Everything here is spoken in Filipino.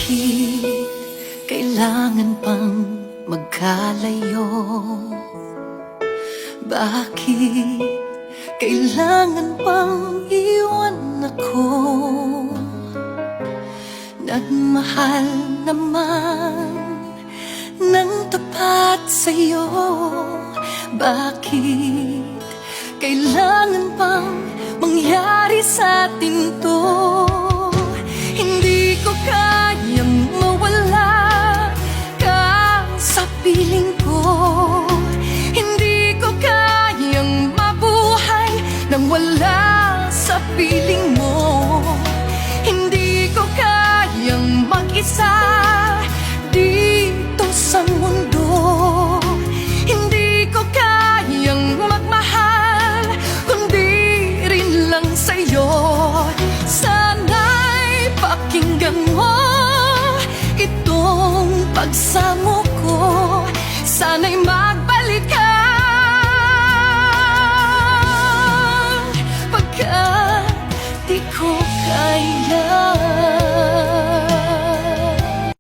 Bakit kailangan pang magkalayo? Bakit kailangan pang iwan ako? Nagmahal naman ng tapat sa'yo. Bakit kailangan pang mangyari sa atin to? Hindi ko kayang mawala ka sa piling ko. Hindi ko kayang mabuhay nang wala sa piling mo. Hindi ko kayang mag-isa dito sa mundo. Hindi ko kayang magmahal kundi rin lang sa'yo. Sana'y pakinggan mo itong pagsamo ko. Sana'y magbalik ka, pagkat di ko kaya.